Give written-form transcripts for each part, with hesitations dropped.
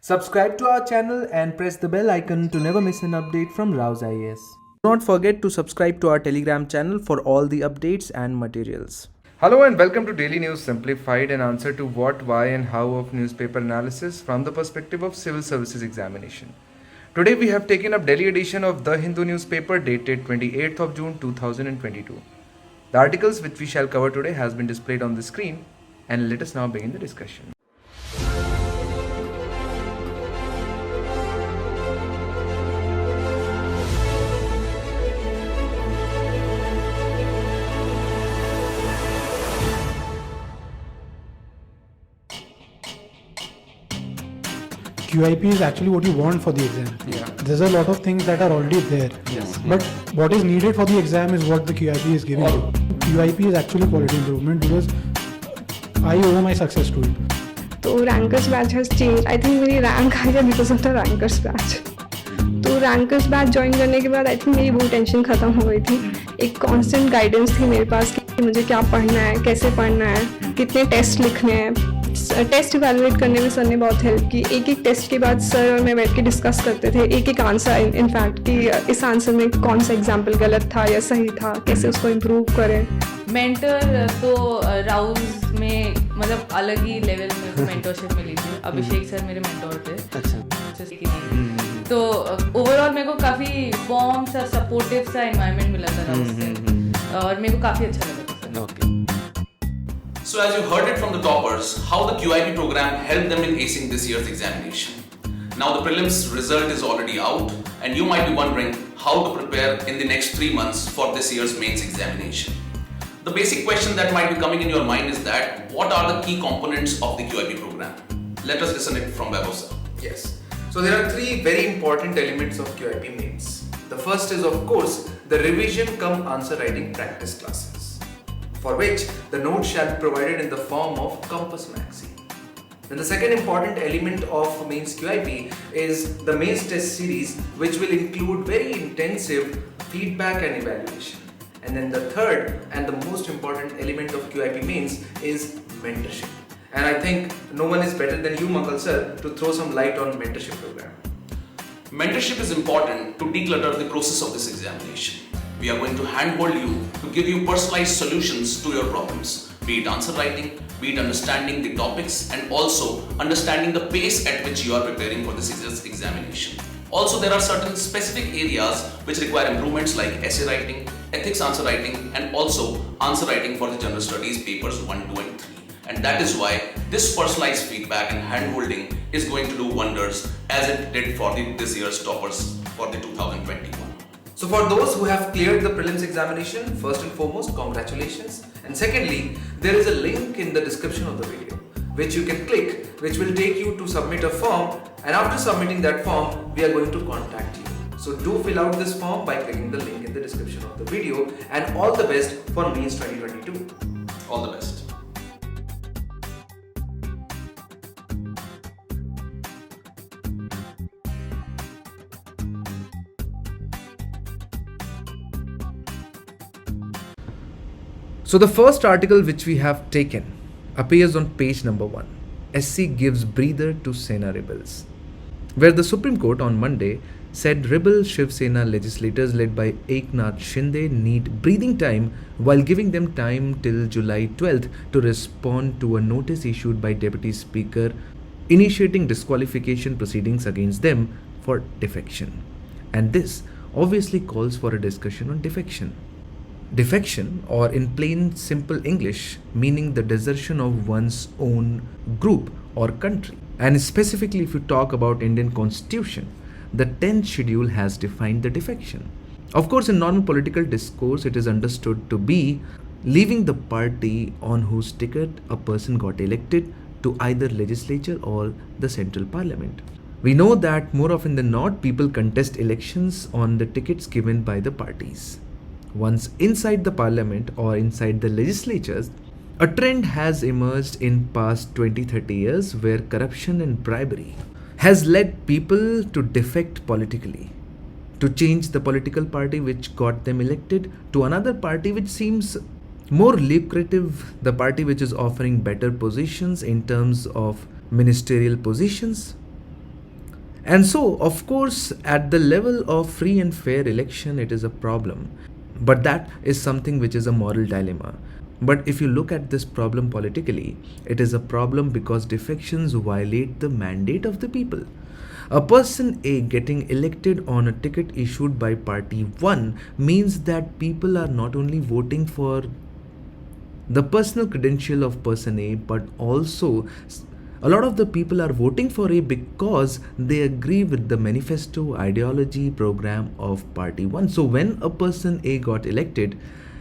Subscribe to our channel and press the bell icon to never miss an update from RAU'S IAS. Do not forget to subscribe to our Telegram channel for all the updates and materials. Hello and welcome to Daily News Simplified, an answer to what, why and how of newspaper analysis from the perspective of civil services examination. Today we have taken up daily edition of The Hindu newspaper dated 28th of June 2022. The articles which we shall cover today has been displayed on the screen, and let us now begin the discussion. QIP is actually what you want for the exam. Yeah. There's a lot of things that are already there. Yes. But what is needed for the exam is what the QIP is giving you. QIP is actually quality improvement because I owe my success to it. तो rankers batch has change. I think मेरी rank आई है because of the rankers batch. तो rankers batch join करने के बाद I think मेरी वो tension ख़त्म हो गई थी. एक कांस्टेंट गाइडेंस थी मेरे पास कि मुझे क्या पढ़ना है, कैसे पढ़ना है, कितने टेस्ट लिखने हैं. टेस्ट इवैल्यूएट करने में सर ने बहुत हेल्प की. एक एक टेस्ट के बाद सर और मैं बैठ के डिस्कस करते थे एक एक आंसर, इनफैक्ट कि इस आंसर में कौन सा एग्जाम्पल गलत था या सही था, कैसे उसको इम्प्रूव करें. मेंटर तो राउज में मतलब अलग ही लेवल में मेंटरशिप मिली थी. अभिषेक सर मेरे मेंटोर थे. अच्छा. तो ओवरऑल मेरे को काफ़ी वार्म सा सपोर्टिव सा एनवायरनमेंट मिला था राउज से और मेरे को काफ़ी अच्छा लगा था. Okay. So as you heard it from the toppers, how the QIP program helped them in acing this year's examination. Now the prelims result is already out and you might be wondering how to prepare in the next 3 months for this year's mains examination. The basic question that might be coming in your mind is that what are the key components of the QIP program? Let us listen it from Vaibhav sir. Yes. So there are three very important elements of QIP mains. The first is of course the revision cum answer writing practice classes, for which the notes shall be provided in the form of Compass Maxi. Then the second important element of mains QIP is the mains test series, which will include very intensive feedback and evaluation. And then the third and the most important element of QIP mains is mentorship. And I think no one is better than you, Mangal sir, to throw some light on mentorship program. Mentorship is important to declutter the process of this examination. We are going to handhold you to give you personalized solutions to your problems, be it answer writing, be it understanding the topics, and also understanding the pace at which you are preparing for this examination. Also, there are certain specific areas which require improvements like essay writing, ethics answer writing, and also answer writing for the general studies papers 1, 2, and 3. And that is why this personalized feedback and handholding is going to do wonders as it did for this year's toppers for the 2021. So for those who have cleared the prelims examination, first and foremost, congratulations. And secondly, there is a link in the description of the video, which you can click, which will take you to submit a form. And after submitting that form, we are going to contact you. So do fill out this form by clicking the link in the description of the video. And all the best for Mains 2022. All the best. So the first article which we have taken appears on page number 1. SC gives breather to Sena rebels, where the Supreme Court on Monday said rebel Shiv Sena legislators led by Eknath Shinde need breathing time while giving them time till July 12th to respond to a notice issued by Deputy Speaker initiating disqualification proceedings against them for defection. And this obviously calls for a discussion on defection. Defection, or in plain simple English, meaning the desertion of one's own group or country. And specifically if you talk about Indian Constitution, the 10th schedule has defined the defection. Of course, in normal political discourse, it is understood to be leaving the party on whose ticket a person got elected to either legislature or the central parliament. We know that more often than not, people contest elections on the tickets given by the parties. Once inside the parliament or inside the legislatures, a trend has emerged in past 20-30 years where corruption and bribery has led people to defect politically, to change the political party which got them elected to another party which seems more lucrative, the party which is offering better positions in terms of ministerial positions, And so, of course, at the level of free and fair election, it is a problem. But that is something which is a moral dilemma. But if you look at this problem politically, it is a problem because defections violate the mandate of the people. A person A getting elected on a ticket issued by party 1 means that people are not only voting for the personal credential of person A, but also a lot of the people are voting for A because they agree with the manifesto, ideology, program of party 1. So when a person A got elected,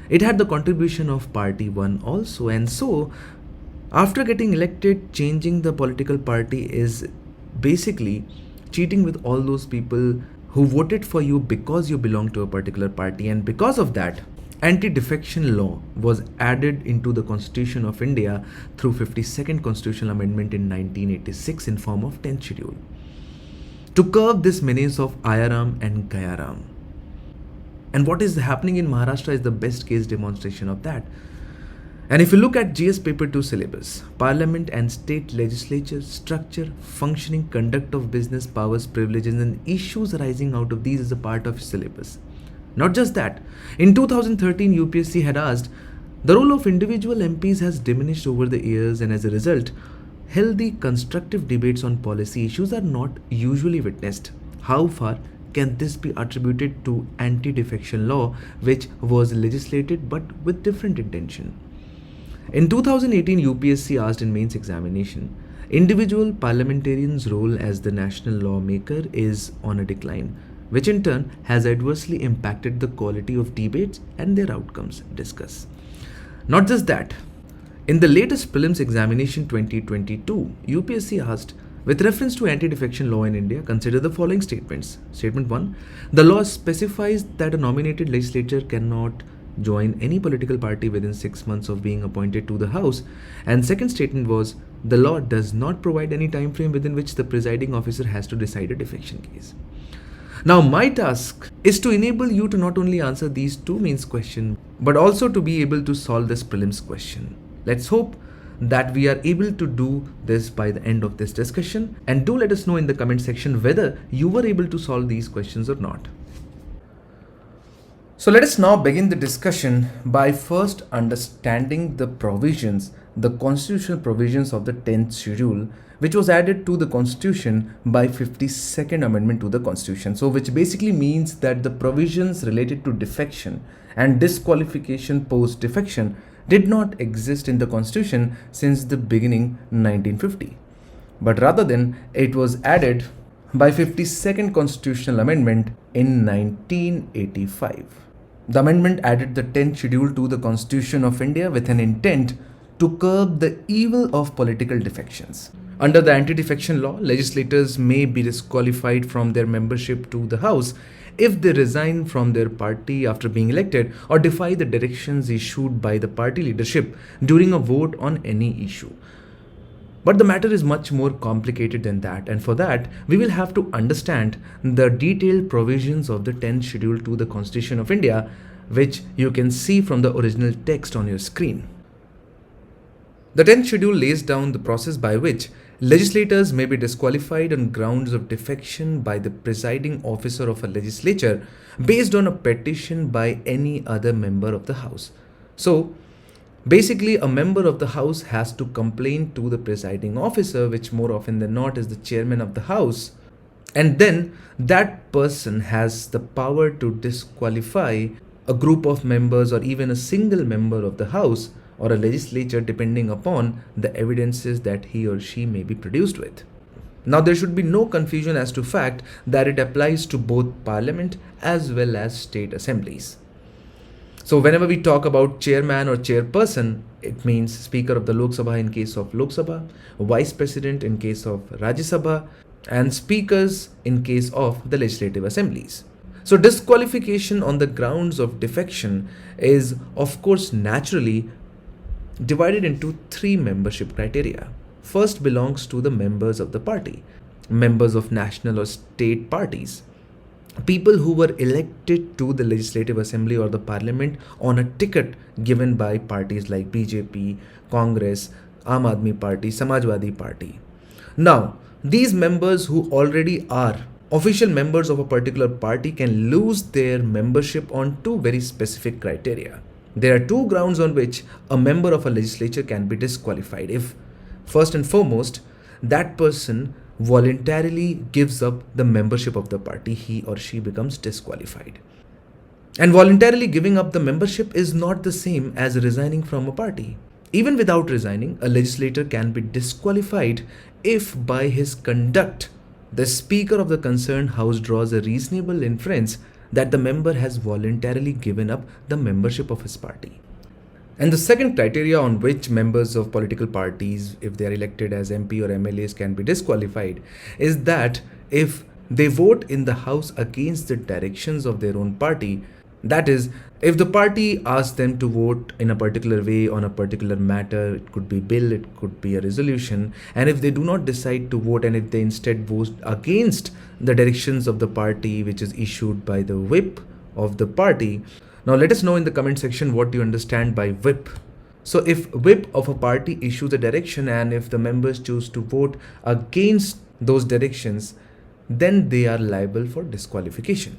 it had the contribution of party 1 also. And so after getting elected, changing the political party is basically cheating with all those people who voted for you because you belong to a particular party. And because of that, anti-defection law was added into the Constitution of India through 52nd Constitutional Amendment in 1986 in form of 10th schedule to curb this menace of Ayaram and Gayaram. And what is happening in Maharashtra is the best case demonstration of that. And if you look at GS paper 2 syllabus, Parliament and state legislature, structure, functioning, conduct of business, powers, privileges and issues arising out of these is a part of syllabus. Not just that, in 2013 UPSC had asked, the role of individual MPs has diminished over the years, and as a result, healthy constructive debates on policy issues are not usually witnessed. How far can this be attributed to anti-defection law, which was legislated but with different intention? In 2018, UPSC asked in mains examination, individual parliamentarians' role as the national lawmaker is on a decline, which in turn has adversely impacted the quality of debates and their outcomes. Discuss. Not just that, in the latest Prelims examination 2022, UPSC asked, with reference to anti-defection law in India, consider the following statements. Statement 1. The law specifies that a nominated legislature cannot join any political party within 6 months of being appointed to the House. And second statement was, the law does not provide any time frame within which the presiding officer has to decide a defection case. Now my task is to enable you to not only answer these two mains questions, but also to be able to solve this prelims question. Let's hope that we are able to do this by the end of this discussion, and do let us know in the comment section whether you were able to solve these questions or not. So let us now begin the discussion by first understanding the provisions, the constitutional provisions of the 10th schedule, which was added to the Constitution by 52nd Amendment to the Constitution. So which basically means that the provisions related to defection and disqualification post defection did not exist in the Constitution since the beginning 1950, but rather than it was added by 52nd Constitutional Amendment in 1985. The amendment added the 10th schedule to the Constitution of India with an intent to curb the evil of political defections. Under the anti-defection law, legislators may be disqualified from their membership to the House if they resign from their party after being elected or defy the directions issued by the party leadership during a vote on any issue. But the matter is much more complicated than that, and for that, we will have to understand the detailed provisions of the 10th schedule to the Constitution of India, which you can see from the original text on your screen. The 10th schedule lays down the process by which legislators may be disqualified on grounds of defection by the presiding officer of a legislature based on a petition by any other member of the House. So, basically, a member of the House has to complain to the presiding officer, which more often than not is the chairman of the House, and then that person has the power to disqualify a group of members or even a single member of the House or a legislature depending upon the evidences that he or she may be produced with. Now, there should be no confusion as to fact that it applies to both Parliament as well as state assemblies. So whenever we talk about chairman or chairperson, it means Speaker of the Lok Sabha in case of Lok Sabha, Vice President in case of Rajya Sabha, and speakers in case of the legislative assemblies. So disqualification on the grounds of defection is, of course, naturally divided into three membership criteria. First belongs to the members of the party, members of national or state parties, people who were elected to the legislative assembly or the parliament on a ticket given by parties like BJP, Congress, Aam Aadmi Party, Samajwadi Party. Now, these members who already are official members of a particular party can lose their membership on two very specific criteria. There are two grounds on which a member of a legislature can be disqualified. If, first and foremost, that person voluntarily gives up the membership of the party, he or she becomes disqualified. And voluntarily giving up the membership is not the same as resigning from a party. Even without resigning, a legislator can be disqualified if by his conduct, the Speaker of the concerned House draws a reasonable inference that the member has voluntarily given up the membership of his party. And the second criteria on which members of political parties, if they are elected as MP or MLAs, can be disqualified is that if they vote in the House against the directions of their own party, that is, if the party asks them to vote in a particular way on a particular matter, it could be bill, it could be a resolution, and if they do not decide to vote and if they instead vote against the directions of the party which is issued by the whip of the party. Now let us know in the comment section what you understand by whip. So if whip of a party issues a direction and if the members choose to vote against those directions, then they are liable for disqualification.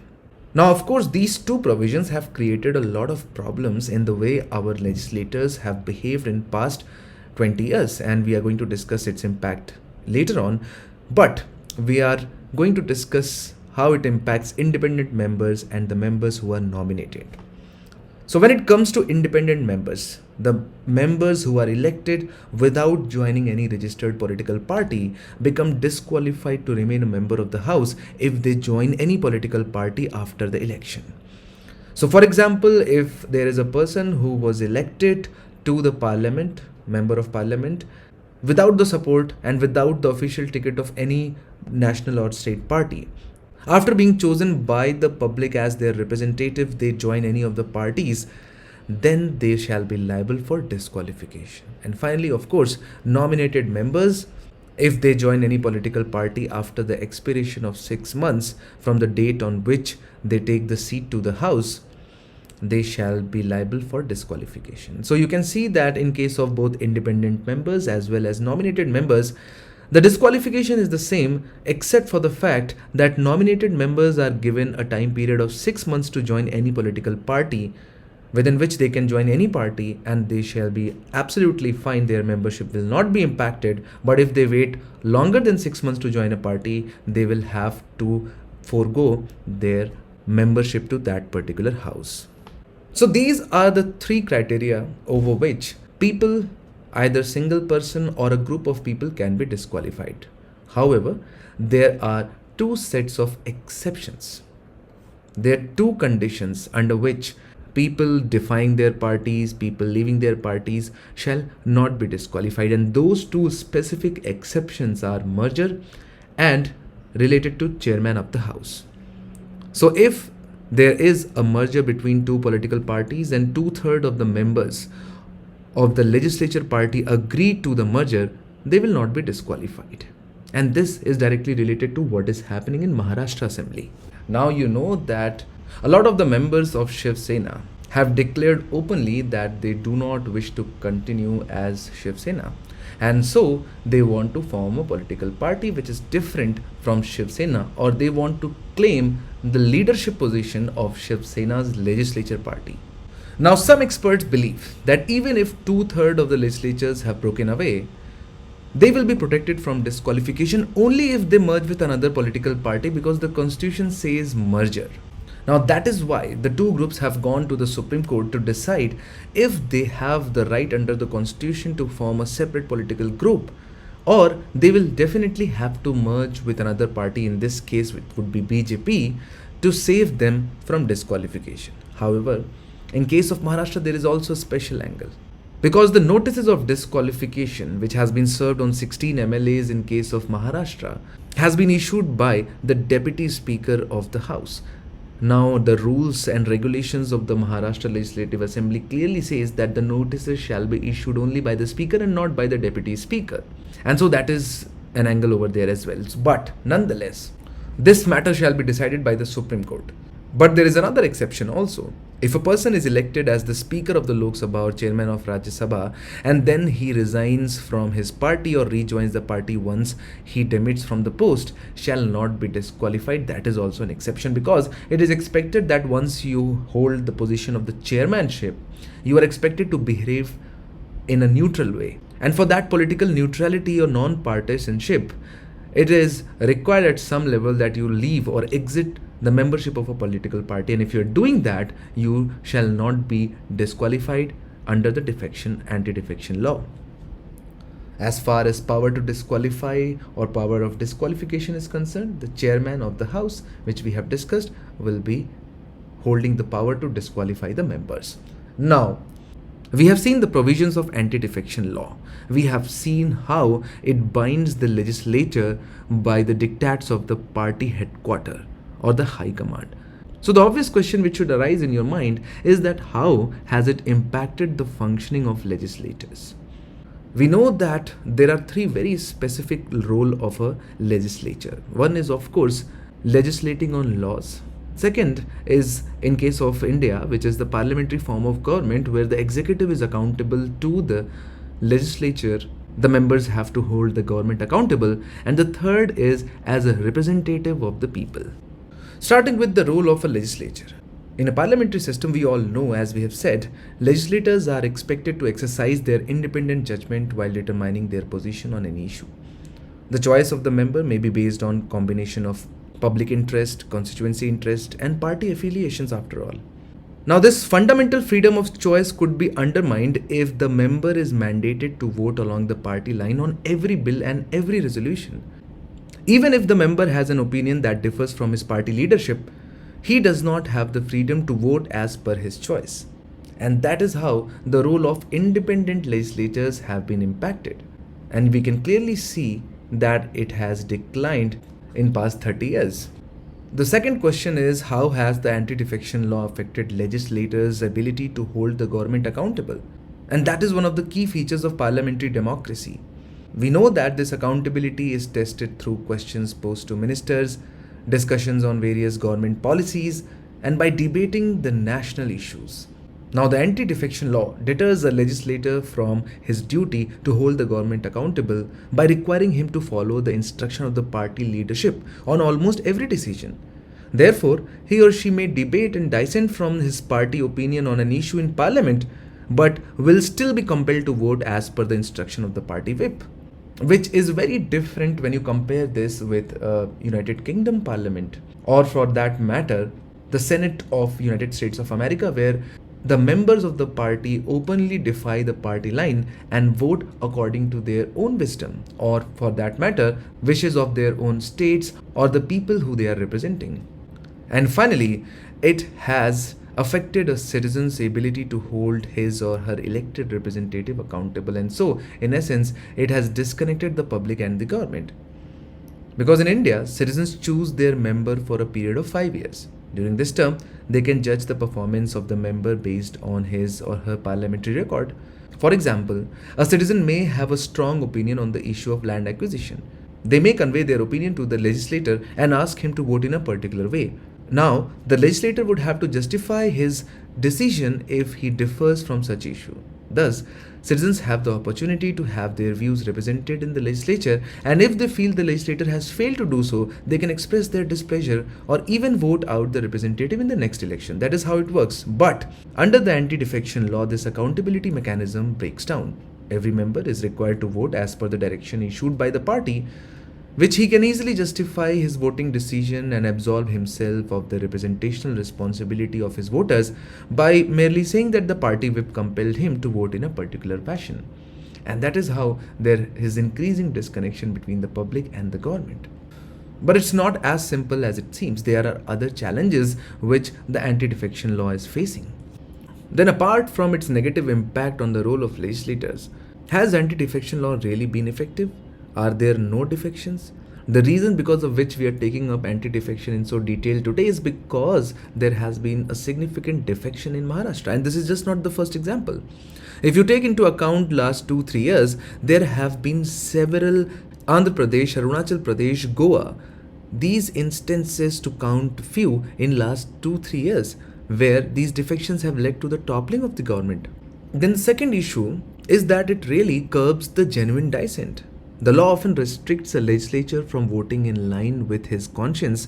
Now, of course, these two provisions have created a lot of problems in the way our legislators have behaved in past 20 years, and we are going to discuss its impact later on. But we are going to discuss how it impacts independent members and the members who are nominated. So when it comes to independent members, the members who are elected without joining any registered political party become disqualified to remain a member of the House if they join any political party after the election. So for example, if there is a person who was elected to the parliament, member of parliament, without the support and without the official ticket of any national or state party, after being chosen by the public as their representative, they join any of the parties, then they shall be liable for disqualification. And finally, of course, nominated members, if they join any political party after the expiration of 6 months from the date on which they take the seat to the House, they shall be liable for disqualification. So you can see that in case of both independent members as well as nominated members, the disqualification is the same except for the fact that nominated members are given a time period of 6 months to join any political party within which they can join any party, and they shall be absolutely fine. Their membership will not be impacted. But if they wait longer than 6 months to join a party, they will have to forego their membership to that particular house. So these are the three criteria over which people, either single person or a group of people, can be disqualified. However, there are two sets of exceptions. There are two conditions under which people defying their parties, people leaving their parties shall not be disqualified. And those two specific exceptions are merger and related to chairman of the House. So if there is a merger between two political parties and 2/3 of the members of the legislature party agree to the merger, they will not be disqualified. And this is directly related to what is happening in Maharashtra Assembly. Now you know that a lot of the members of Shiv Sena have declared openly that they do not wish to continue as Shiv Sena. And so they want to form a political party which is different from Shiv Sena, or they want to claim the leadership position of Shiv Sena's legislature party. Now, some experts believe that even if 2/3 of the legislatures have broken away, they will be protected from disqualification only if they merge with another political party, because the constitution says merger. Now, that is why the two groups have gone to the Supreme Court to decide if they have the right under the constitution to form a separate political group, or they will definitely have to merge with another party. In this case, it would be BJP, to save them from disqualification. However, in case of Maharashtra, there is also a special angle, because the notices of disqualification, which has been served on 16 MLAs in case of Maharashtra, has been issued by the Deputy Speaker of the House. Now, the rules and regulations of the Maharashtra Legislative Assembly clearly says that the notices shall be issued only by the Speaker and not by the Deputy Speaker. And so that is an angle over there as well. But nonetheless, this matter shall be decided by the Supreme Court. But there is another exception also. If a person is elected as the Speaker of the Lok Sabha or Chairman of Rajya Sabha and then he resigns from his party or rejoins the party once he demits from the post, shall not be disqualified. That is also an exception, because it is expected that once you hold the position of the chairmanship, you are expected to behave in a neutral way. And for that political neutrality or non-partisanship, it is required at some level that you leave or exit the membership of a political party, and if you're doing that, you shall not be disqualified under the anti-defection law. As far as power to disqualify or power of disqualification is concerned, the chairman of the house, which we have discussed, will be holding the power to disqualify the members. Now, we have seen the provisions of anti-defection law. We have seen how it binds the legislature by the diktats of the party headquarters or the high command. So the obvious question which should arise in your mind is that how has it impacted the functioning of legislators? We know that there are three very specific roles of a legislature. One is, of course, legislating on laws. Second is, in case of India, which is the parliamentary form of government where the executive is accountable to the legislature, the members have to hold the government accountable. And the third is as a representative of the people. Starting with the role of a legislature. In a parliamentary system, we all know, as we have said, legislators are expected to exercise their independent judgment while determining their position on any issue. The choice of the member may be based on combination of public interest, constituency interest, and party affiliations after all. Now, this fundamental freedom of choice could be undermined if the member is mandated to vote along the party line on every bill and every resolution. Even if the member has an opinion that differs from his party leadership, he does not have the freedom to vote as per his choice. And that is how the role of independent legislators have been impacted. And we can clearly see that it has declined in past 30 years. The second question is, how has the anti-defection law affected legislators' ability to hold the government accountable? And that is one of the key features of parliamentary democracy. We know that this accountability is tested through questions posed to ministers, discussions on various government policies, and by debating the national issues. Now, the anti-defection law deters a legislator from his duty to hold the government accountable by requiring him to follow the instruction of the party leadership on almost every decision. Therefore, he or she may debate and dissent from his party opinion on an issue in parliament, but will still be compelled to vote as per the instruction of the party whip, which is very different when you compare this with United Kingdom Parliament, or for that matter, the Senate of United States of America, where the members of the party openly defy the party line and vote according to their own wisdom, or for that matter, wishes of their own states or the people who they are representing. And finally, it has affected a citizen's ability to hold his or her elected representative accountable, and so, in essence, it has disconnected the public and the government. Because in India, citizens choose their member for a period of 5 years. During this term, they can judge the performance of the member based on his or her parliamentary record. For example, a citizen may have a strong opinion on the issue of land acquisition. They may convey their opinion to the legislator and ask him to vote in a particular way. Now, the legislator would have to justify his decision if he differs from such issue. Thus, citizens have the opportunity to have their views represented in the legislature, and if they feel the legislator has failed to do so, they can express their displeasure or even vote out the representative in the next election. That is how it works. But under the anti-defection law, this accountability mechanism breaks down. Every member is required to vote as per the direction issued by the party, which he can easily justify his voting decision and absolve himself of the representational responsibility of his voters by merely saying that the party whip compelled him to vote in a particular fashion. And that is how there is increasing disconnection between the public and the government. But it's not as simple as it seems. There are other challenges which the anti-defection law is facing. Then, apart from its negative impact on the role of legislators, has anti-defection law really been effective? Are there no defections? The reason because of which we are taking up anti-defection in so detail today is because there has been a significant defection in Maharashtra, and this is just not the first example. If you take into account last 2-3 years, there have been several Andhra Pradesh, Arunachal Pradesh, Goa. These instances, to count few, in last 2-3 years, where these defections have led to the toppling of the government. Then the second issue is that it really curbs the genuine dissent. The law often restricts a legislature from voting in line with his conscience,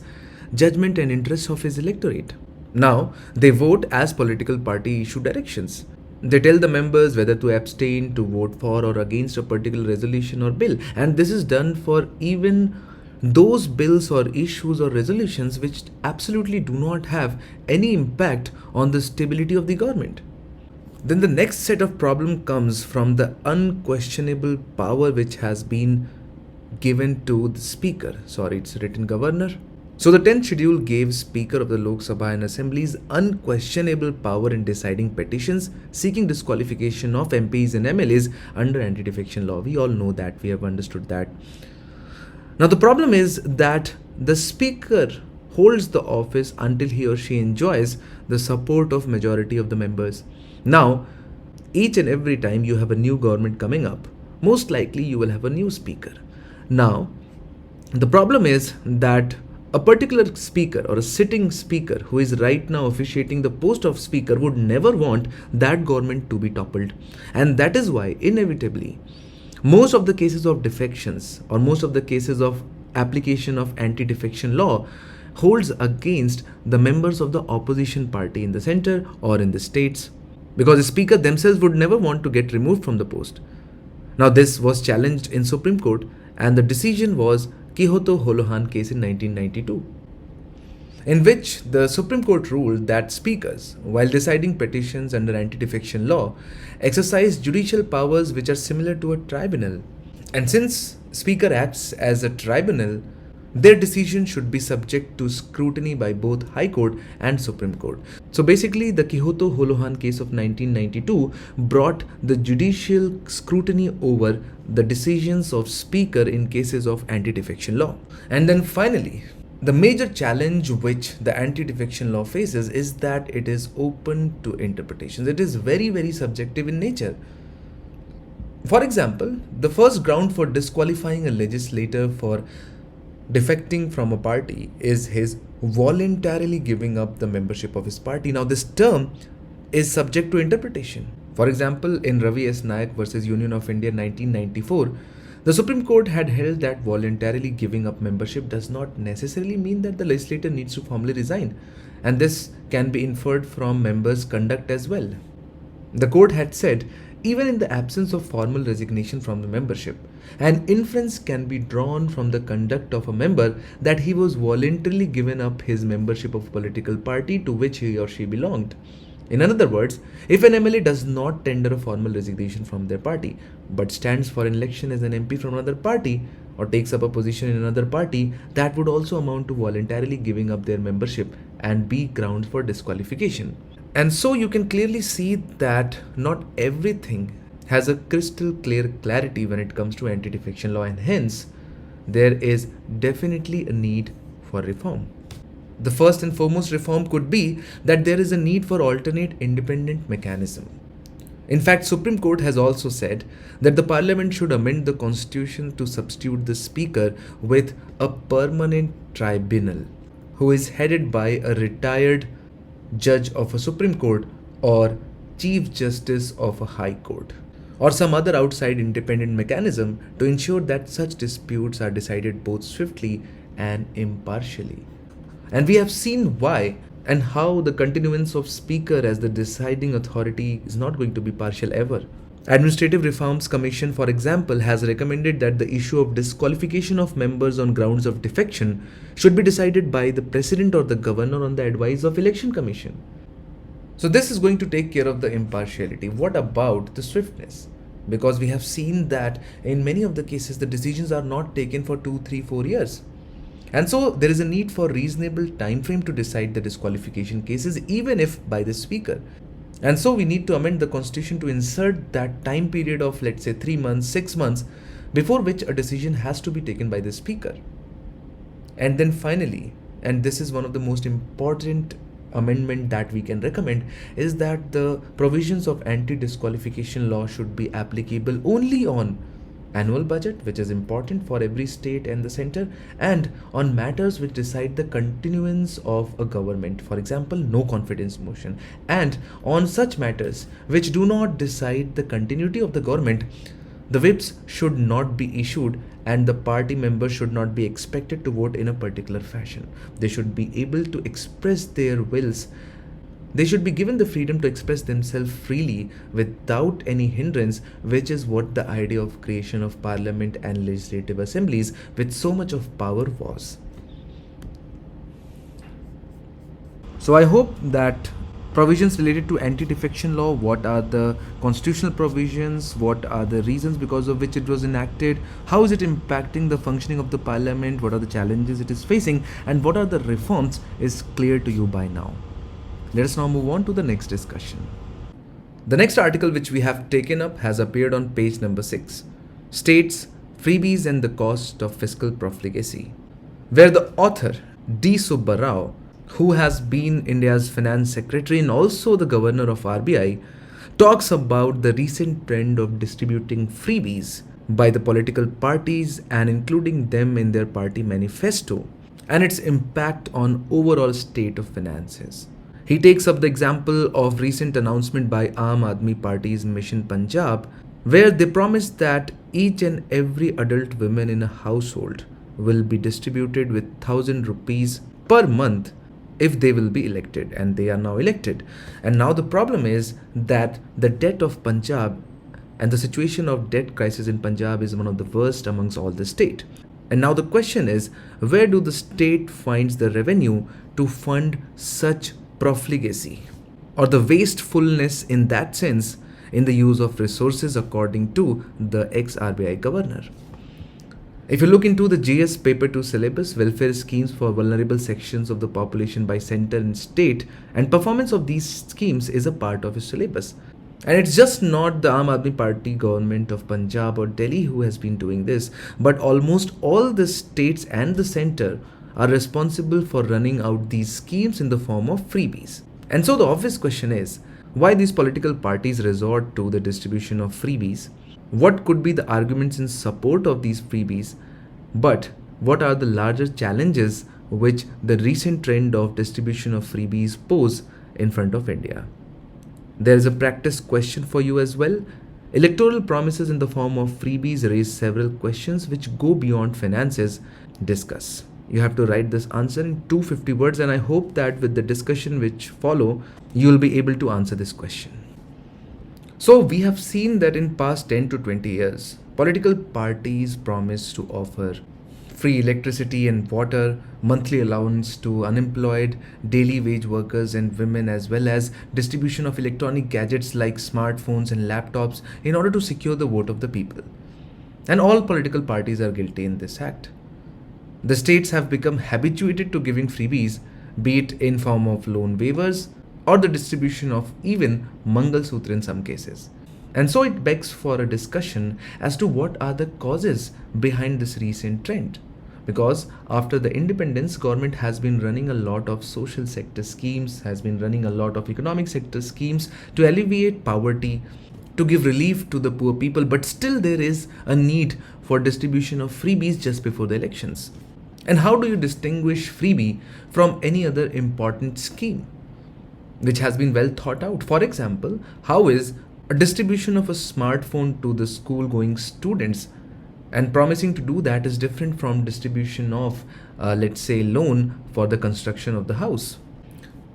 judgment and interests of his electorate. Now, they vote as political party issue directions. They tell the members whether to abstain, to vote for or against a particular resolution or bill, and this is done for even those bills or issues or resolutions which absolutely do not have any impact on the stability of the government. Then the next set of problem comes from the unquestionable power which has been given to the speaker. Sorry, it's written governor. So the 10th schedule gave Speaker of the Lok Sabha and Assemblies unquestionable power in deciding petitions seeking disqualification of MPs and MLAs under anti-defection law. We all know that, we have understood that. Now the problem is that the Speaker holds the office until he or she enjoys the support of majority of the members. Now, each and every time you have a new government coming up, most likely you will have a new speaker. Now, the problem is that a particular speaker or a sitting speaker who is right now officiating the post of speaker would never want that government to be toppled. And that is why, inevitably, most of the cases of defections or most of the cases of application of anti-defection law holds against the members of the opposition party in the center or in the states, because the speaker themselves would never want to get removed from the post. Now this was challenged in Supreme Court and the decision was Kihoto Holohan case in 1992, in which the Supreme Court ruled that speakers, while deciding petitions under anti-defection law, exercise judicial powers which are similar to a tribunal. And since speaker acts as a tribunal, their decision should be subject to scrutiny by both High Court and Supreme Court. So basically, the Kihoto Holohan case of 1992 brought the judicial scrutiny over the decisions of speaker in cases of anti-defection law. And then finally, the major challenge which the anti-defection law faces is that it is open to interpretations. It is very, very subjective in nature. For example, the first ground for disqualifying a legislator for defecting from a party is his voluntarily giving up the membership of his party. Now this term is subject to interpretation. For example, in Ravi S. Nayak versus Union of India 1994, the Supreme Court had held that voluntarily giving up membership does not necessarily mean that the legislator needs to formally resign, and this can be inferred from members' conduct as well. The court had said, even in the absence of formal resignation from the membership, an inference can be drawn from the conduct of a member that he was voluntarily given up his membership of a political party to which he or she belonged. In other words, if an MLA does not tender a formal resignation from their party, but stands for election as an MP from another party or takes up a position in another party, that would also amount to voluntarily giving up their membership and be grounds for disqualification. And so you can clearly see that not everything has a crystal clear clarity when it comes to anti-defection law, and hence there is definitely a need for reform. The first and foremost reform could be that there is a need for alternate independent mechanism. In fact, Supreme Court has also said that the Parliament should amend the Constitution to substitute the Speaker with a permanent tribunal who is headed by a retired judge of a Supreme Court or Chief Justice of a High Court, or some other outside independent mechanism to ensure that such disputes are decided both swiftly and impartially. And we have seen why and how the continuance of Speaker as the deciding authority is not going to be partial ever. Administrative Reforms Commission, for example, has recommended that the issue of disqualification of members on grounds of defection should be decided by the President or the Governor on the advice of Election Commission. So this is going to take care of the impartiality. What about the swiftness? Because we have seen that in many of the cases, the decisions are not taken for 2, 3, 4 years. And so there is a need for reasonable time frame to decide the disqualification cases, even if by the Speaker. And so we need to amend the Constitution to insert that time period of, let's say, 3 months, 6 months, before which a decision has to be taken by the Speaker. And then finally, and this is one of the most important amendment that we can recommend, is that the provisions of anti-disqualification law should be applicable only on annual budget, which is important for every state and the center, and on matters which decide the continuance of a government, for example, no confidence motion, and on such matters which do not decide the continuity of the government, the whips should not be issued and the party members should not be expected to vote in a particular fashion. They should be able to express their wills. They should be given the freedom to express themselves freely without any hindrance, which is what the idea of creation of parliament and legislative assemblies with so much of power was. So I hope that provisions related to anti-defection law, what are the constitutional provisions, what are the reasons because of which it was enacted, how is it impacting the functioning of the parliament, what are the challenges it is facing, and what are the reforms is clear to you by now. Let us now move on to the next discussion. The next article which we have taken up has appeared on page number 6, states freebies and the cost of fiscal profligacy, where the author D. Subba Rao, who has been India's finance secretary and also the governor of RBI, talks about the recent trend of distributing freebies by the political parties and including them in their party manifesto and its impact on overall state of finances. He takes up the example of recent announcement by Aam Aadmi Party's Mission Punjab, where they promised that each and every adult woman in a household will be distributed with 1,000 rupees per month if they will be elected, and they are now elected. And now the problem is that the debt of Punjab and the situation of debt crisis in Punjab is one of the worst amongst all the state. And now the question is, where do the state finds the revenue to fund such profligacy or the wastefulness in that sense in the use of resources, according to the ex-RBI governor? If you look into the GS Paper 2 syllabus, welfare schemes for vulnerable sections of the population by center and state, and performance of these schemes is a part of his syllabus. And it's just not the Aam Aadmi Party government of Punjab or Delhi who has been doing this, but almost all the states and the center are responsible for running out these schemes in the form of freebies. And so the obvious question is, why these political parties resort to the distribution of freebies? What could be the arguments in support of these freebies? But what are the larger challenges which the recent trend of distribution of freebies pose in front of India? There is a practice question for you as well. Electoral promises in the form of freebies raise several questions which go beyond finances. Discuss. You have to write this answer in 250 words, and I hope that with the discussion which follow, you will be able to answer this question. So we have seen that in past 10 to 20 years, political parties promise to offer free electricity and water, monthly allowance to unemployed, daily wage workers and women, as well as distribution of electronic gadgets like smartphones and laptops in order to secure the vote of the people. And all political parties are guilty in this act. The states have become habituated to giving freebies, be it in form of loan waivers or the distribution of even Mangal Sutra in some cases. And so it begs for a discussion as to what are the causes behind this recent trend. Because after the independence, government has been running a lot of social sector schemes, has been running a lot of economic sector schemes to alleviate poverty, to give relief to the poor people, but still there is a need for distribution of freebies just before the elections. And how do you distinguish freebie from any other important scheme which has been well thought out? For example, how is a distribution of a smartphone to the school going students and promising to do that is different from distribution of let's say loan for the construction of the house?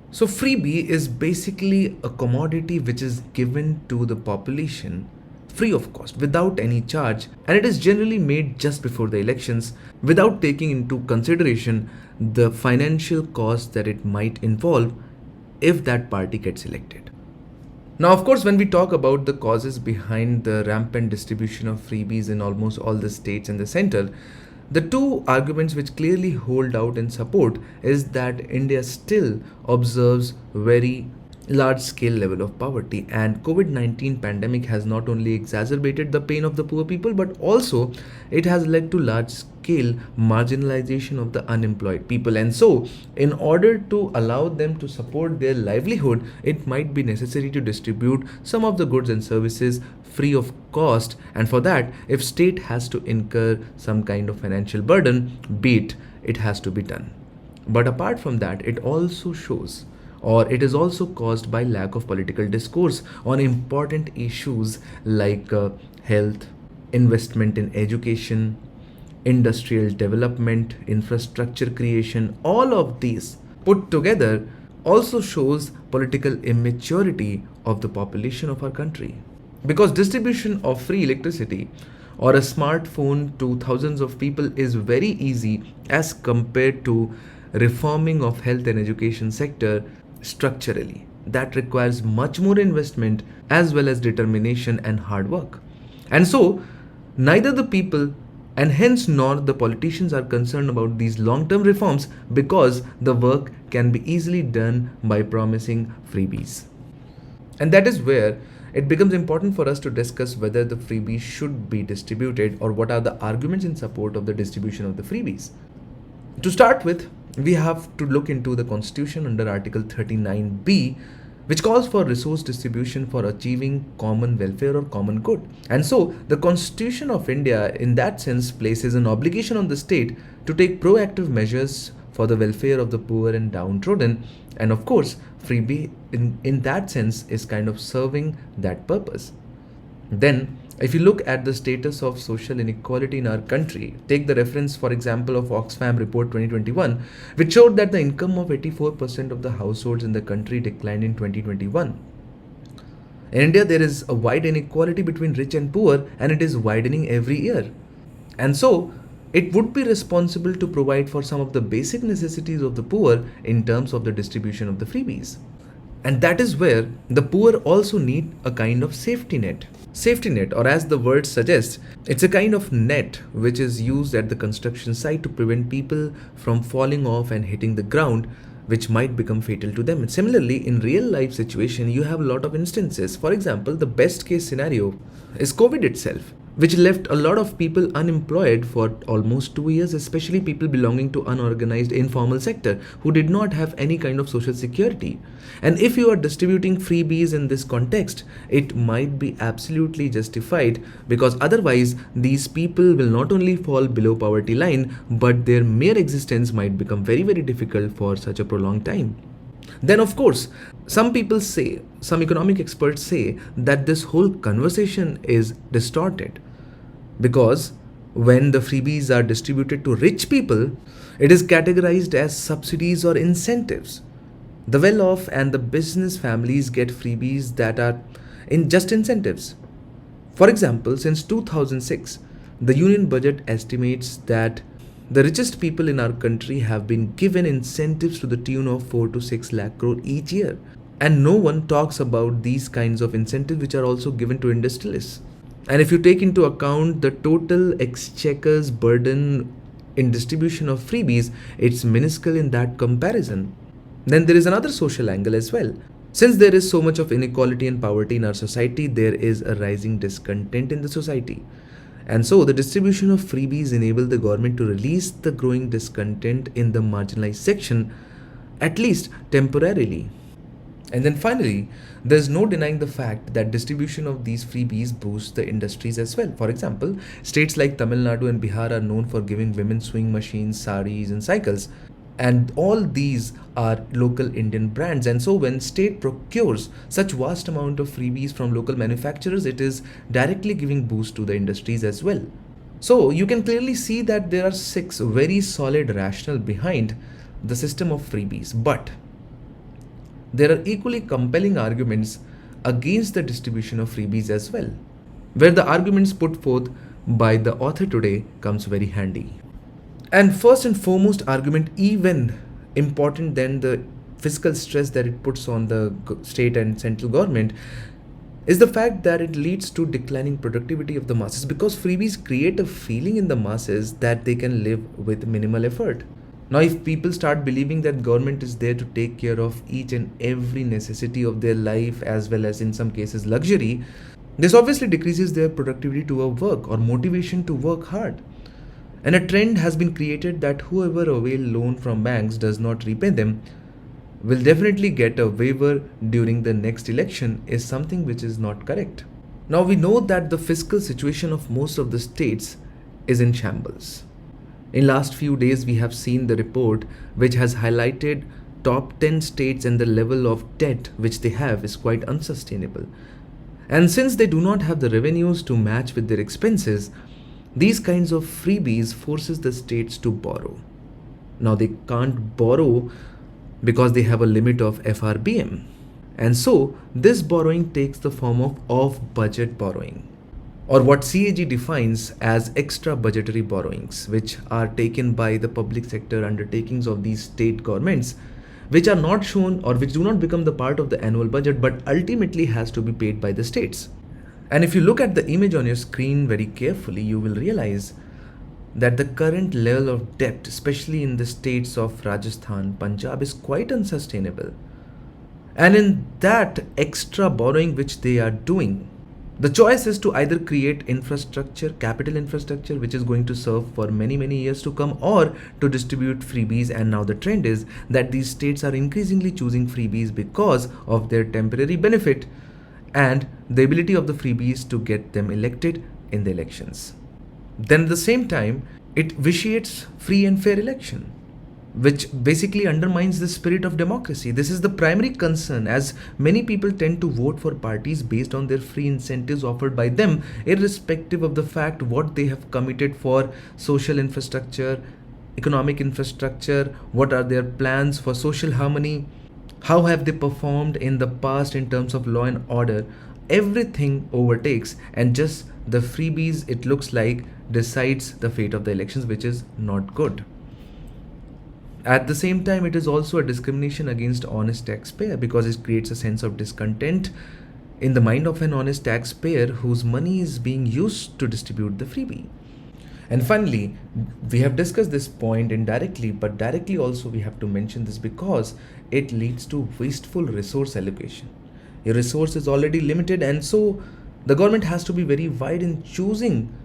So freebie is basically a commodity which is given to the population free of cost, without any charge, and it is generally made just before the elections without taking into consideration the financial cost that it might involve if that party gets elected. Now, of course, when we talk about the causes behind the rampant distribution of freebies in almost all the states and the center, the two arguments which clearly hold out in support is that India still observes very large scale level of poverty, and COVID-19 pandemic has not only exacerbated the pain of the poor people, but also it has led to large scale marginalization of the unemployed people. And so in order to allow them to support their livelihood, it might be necessary to distribute some of the goods and services free of cost, and for that, if state has to incur some kind of financial burden, be it has to be done. But apart from that, it also shows, or it is also caused by lack of political discourse on important issues like health, investment in education, industrial development, infrastructure creation. All of these put together also shows political immaturity of the population of our country. Because distribution of free electricity or a smartphone to thousands of people is very easy as compared to reforming of health and education sector structurally. That requires much more investment as well as determination and hard work. And so neither the people and hence nor the politicians are concerned about these long-term reforms, because the work can be easily done by promising freebies. And that is where it becomes important for us to discuss whether the freebies should be distributed or what are the arguments in support of the distribution of the freebies. To start with, we have to look into the Constitution under Article 39B, which calls for resource distribution for achieving common welfare or common good. And so the Constitution of India in that sense places an obligation on the state to take proactive measures for the welfare of the poor and downtrodden. And of course, freebie in that sense is kind of serving that purpose. Then, if you look at the status of social inequality in our country, take the reference, for example, of Oxfam report 2021, which showed that the income of 84% of the households in the country declined in 2021. In India, there is a wide inequality between rich and poor, and it is widening every year. And so, it would be responsible to provide for some of the basic necessities of the poor in terms of the distribution of the freebies. And that is where the poor also need a kind of safety net. Safety net, or as the word suggests, it's a kind of net which is used at the construction site to prevent people from falling off and hitting the ground, which might become fatal to them. And similarly, in real life situation, you have a lot of instances. For example, the best case scenario is COVID itself, which left a lot of people unemployed for almost 2 years, especially people belonging to unorganized informal sector who did not have any kind of social security. And if you are distributing freebies in this context, it might be absolutely justified, because otherwise these people will not only fall below poverty line, but their mere existence might become very, very difficult for such a prolonged time. Then of course, some people say, some economic experts say that this whole conversation is distorted, because when the freebies are distributed to rich people, it is categorized as subsidies or incentives. The well-off and the business families get freebies that are just incentives. For example, since 2006, the union budget estimates that the richest people in our country have been given incentives to the tune of 4 to 6 lakh crore each year. And no one talks about these kinds of incentives which are also given to industrialists. And if you take into account the total exchequer's burden in distribution of freebies, it's minuscule in that comparison. Then there is another social angle as well. Since there is so much of inequality and poverty in our society, there is a rising discontent in the society. And so the distribution of freebies enable the government to release the growing discontent in the marginalized section, at least temporarily. And then finally, there's no denying the fact that distribution of these freebies boosts the industries as well. For example, states like Tamil Nadu and Bihar are known for giving women sewing machines, saris and cycles. And all these are local Indian brands. And so when state procures such vast amount of freebies from local manufacturers, it is directly giving boost to the industries as well. So you can clearly see that there are 6 very solid rationale behind the system of freebies. But there are equally compelling arguments against the distribution of freebies as well, where the arguments put forth by the author today comes very handy. And first and foremost argument, even important than the fiscal stress that it puts on the state and central government, is the fact that it leads to declining productivity of the masses, because freebies create a feeling in the masses that they can live with minimal effort. Now, if people start believing that government is there to take care of each and every necessity of their life as well as in some cases luxury, this obviously decreases their productivity to work or motivation to work hard. And a trend has been created that whoever avail loan from banks does not repay them will definitely get a waiver during the next election is something which is not correct. Now we know that the fiscal situation of most of the states is in shambles. In last few days we have seen the report which has highlighted top 10 states and the level of debt which they have is quite unsustainable. And since they do not have the revenues to match with their expenses, these kinds of freebies forces the states to borrow. Now they can't borrow because they have a limit of FRBM. And so this borrowing takes the form of off-budget borrowing, or what CAG defines as extra budgetary borrowings, which are taken by the public sector undertakings of these state governments, which are not shown or which do not become the part of the annual budget but ultimately has to be paid by the states. And if you look at the image on your screen very carefully, you will realize that the current level of debt, especially in the states of Rajasthan, Punjab, is quite unsustainable. And in that extra borrowing which they are doing, the choice is to either create infrastructure, capital infrastructure, which is going to serve for many, many years to come, or to distribute freebies. And now the trend is that these states are increasingly choosing freebies because of their temporary benefit and the ability of the freebies to get them elected in the elections. Then at the same time, it vitiates free and fair election, which basically undermines the spirit of democracy. This is the primary concern, as many people tend to vote for parties based on their free incentives offered by them, irrespective of the fact what they have committed for social infrastructure, economic infrastructure, what are their plans for social harmony, how have they performed in the past in terms of law and order. Everything overtakes, and just the freebies, it looks like, decides the fate of the elections, which is not good. At the same time, it is also a discrimination against honest taxpayer because it creates a sense of discontent in the mind of an honest taxpayer whose money is being used to distribute the freebie. And finally, we have discussed this point indirectly, but directly also we have to mention this because it leads to wasteful resource allocation. Your resource is already limited, and so the government has to be very wide in choosing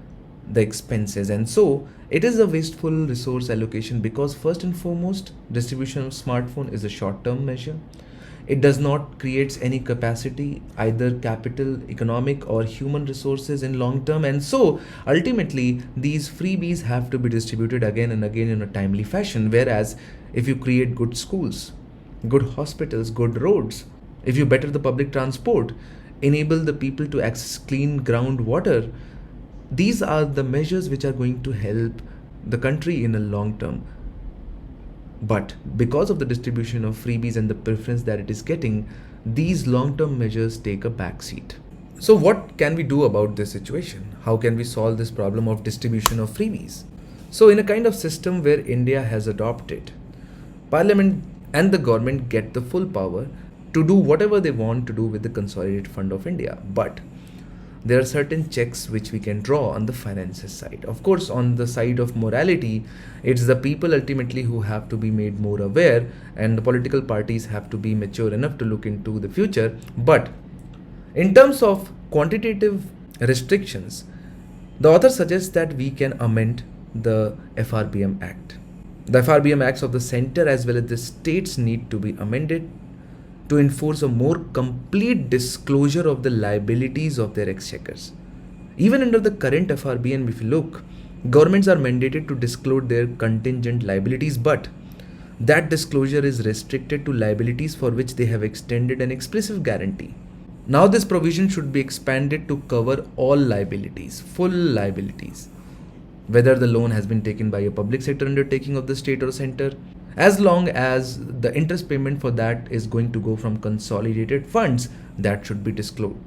the expenses, and so it is a wasteful resource allocation because first and foremost, distribution of smartphone is a short-term measure. It does not create any capacity, either capital, economic or human resources in long term, and so ultimately these freebies have to be distributed again and again in a timely fashion. Whereas if you create good schools, good hospitals, good roads, if you better the public transport, enable the people to access clean groundwater, these are the measures which are going to help the country in a long term. But because of the distribution of freebies and the preference that it is getting, these long-term measures take a backseat. So what can we do about this situation? How can we solve this problem of distribution of freebies? So in a kind of system where India has adopted, Parliament and the government get the full power to do whatever they want to do with the consolidated fund of India. But there are certain checks which we can draw on the finances side. Of course, on the side of morality, it's the people ultimately who have to be made more aware, and the political parties have to be mature enough to look into the future. But in terms of quantitative restrictions, the author suggests that we can amend the FRBM Act. The FRBM Acts of the center as well as the states need to be amended to enforce a more complete disclosure of the liabilities of their exchequers. Even under the current FRBM, if you look, governments are mandated to disclose their contingent liabilities, but that disclosure is restricted to liabilities for which they have extended an explicit guarantee. Now this provision should be expanded to cover all liabilities, full liabilities, whether the loan has been taken by a public sector undertaking of the state or center, as long as the interest payment for that is going to go from consolidated funds, that should be disclosed.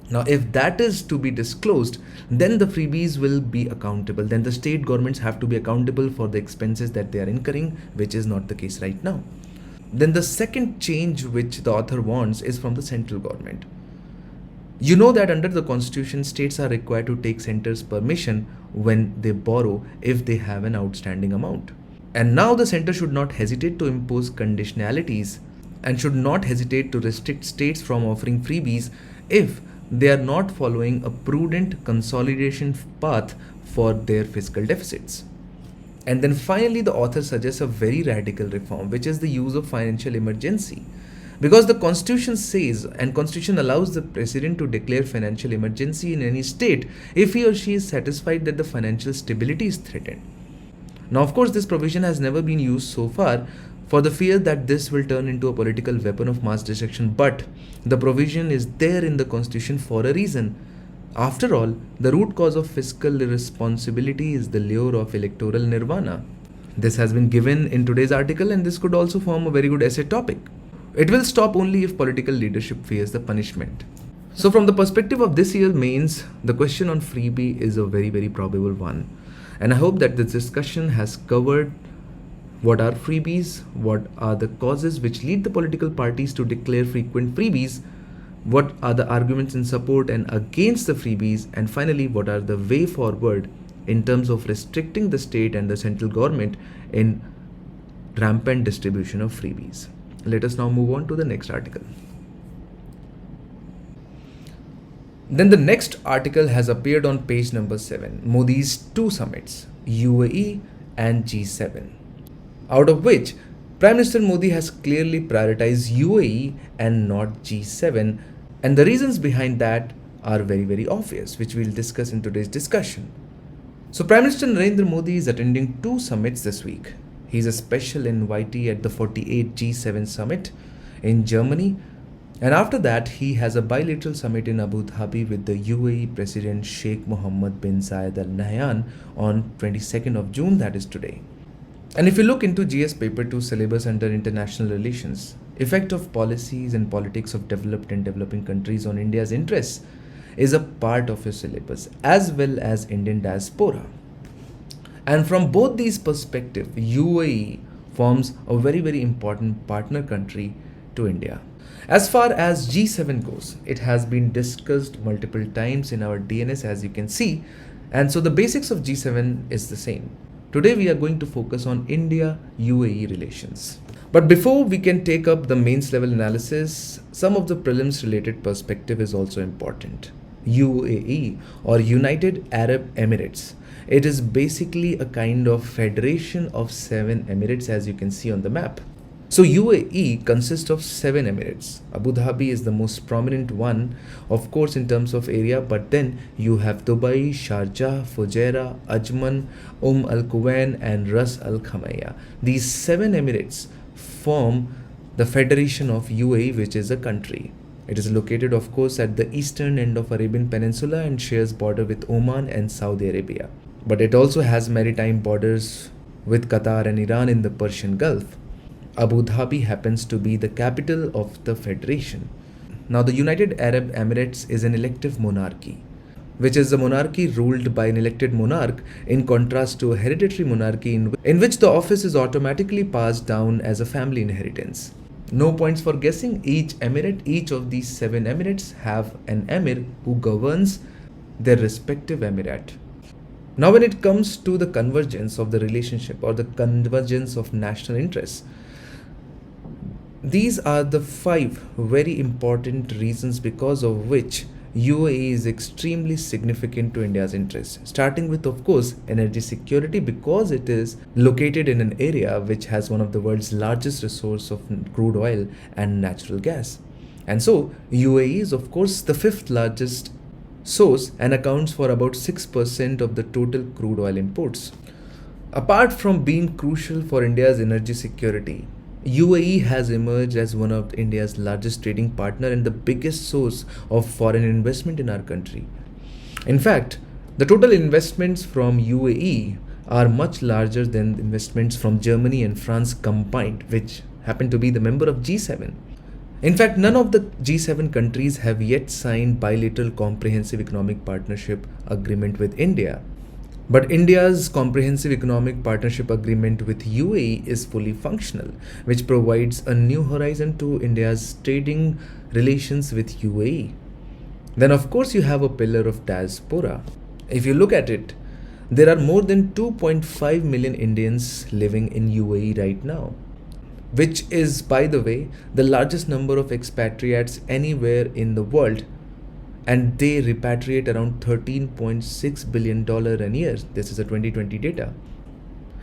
Now, if that is to be disclosed, then the freebies will be accountable. Then the state governments have to be accountable for the expenses that they are incurring, which is not the case right now. Then the second change which the author wants is from the central government. You know that under the constitution, states are required to take center's permission when they borrow if they have an outstanding amount. And now the center should not hesitate to impose conditionalities and should not hesitate to restrict states from offering freebies if they are not following a prudent consolidation path for their fiscal deficits. And then finally, the author suggests a very radical reform, which is the use of financial emergency. Because the Constitution says, and Constitution allows the President to declare financial emergency in any state if he or she is satisfied that the financial stability is threatened. Now, of course, this provision has never been used so far for the fear that this will turn into a political weapon of mass destruction, but the provision is there in the Constitution for a reason. After all, the root cause of fiscal irresponsibility is the lure of electoral nirvana. This has been given in today's article, and this could also form a very good essay topic. It will stop only if political leadership fears the punishment. So from the perspective of this year's mains, the question on freebie is a very, very probable one. And I hope that this discussion has covered what are freebies, what are the causes which lead the political parties to declare frequent freebies, what are the arguments in support and against the freebies, and finally, what are the way forward in terms of restricting the state and the central government in rampant distribution of freebies. Let us now move on to the next article. Then the next article has appeared on page number 7, Modi's two summits, UAE and G7, out of which Prime Minister Modi has clearly prioritized UAE and not G7, and the reasons behind that are very, very obvious, which we'll discuss in today's discussion. So Prime Minister Narendra Modi is attending two summits this week. He is a special invitee at the 48th G7 summit in Germany, and after that he has a bilateral summit in Abu Dhabi with the UAE President Sheikh Mohammed bin Zayed Al Nahyan on 22nd of June, that is today. And if you look into GS paper 2 syllabus under international relations, effect of policies and politics of developed and developing countries on India's interests is a part of your syllabus, as well as Indian diaspora. And from both these perspectives, UAE forms a very, very important partner country to India. As far as G7 goes, it has been discussed multiple times in our DNS, as you can see, and so the basics of G7 is the same. Today we are going to focus on India-UAE relations. But before we can take up the mains level analysis, some of the prelims related perspective is also important. UAE, or United Arab Emirates. It is basically a kind of federation of 7 emirates, as you can see on the map. So UAE consists of 7 emirates. Abu Dhabi is the most prominent one, of course, in terms of area, but then you have Dubai, Sharjah, Fujairah, Ajman, Al Quwain and Ras Al Khaimah. These 7 emirates form the federation of UAE, which is a country. It is located, of course, at the eastern end of Arabian Peninsula and shares border with Oman and Saudi Arabia. But it also has maritime borders with Qatar and Iran in the Persian Gulf. Abu Dhabi happens to be the capital of the federation. Now, the United Arab Emirates is an elective monarchy, which is a monarchy ruled by an elected monarch, in contrast to a hereditary monarchy in which the office is automatically passed down as a family inheritance. No points for guessing. Each of these 7 emirates have an emir who governs their respective emirate. Now, when it comes to the convergence of the relationship or the convergence of national interests, these are the 5 very important reasons because of which UAE is extremely significant to India's interests, starting with, of course, energy security, because it is located in an area which has one of the world's largest resource of crude oil and natural gas. And so UAE is, of course, the 5th largest source and accounts for about 6% of the total crude oil imports. Apart from being crucial for India's energy security, UAE has emerged as one of India's largest trading partner and the biggest source of foreign investment in our country. In fact, the total investments from UAE are much larger than investments from Germany and France combined, which happen to be the member of G7. In fact, none of the G7 countries have yet signed bilateral comprehensive economic partnership agreement with India. But India's comprehensive economic partnership agreement with UAE is fully functional, which provides a new horizon to India's trading relations with UAE. Then, of course, you have a pillar of diaspora. If you look at it, there are more than 2.5 million Indians living in UAE right now, which is, by the way, the largest number of expatriates anywhere in the world, and they repatriate around $13.6 billion a year. This is a 2020 data.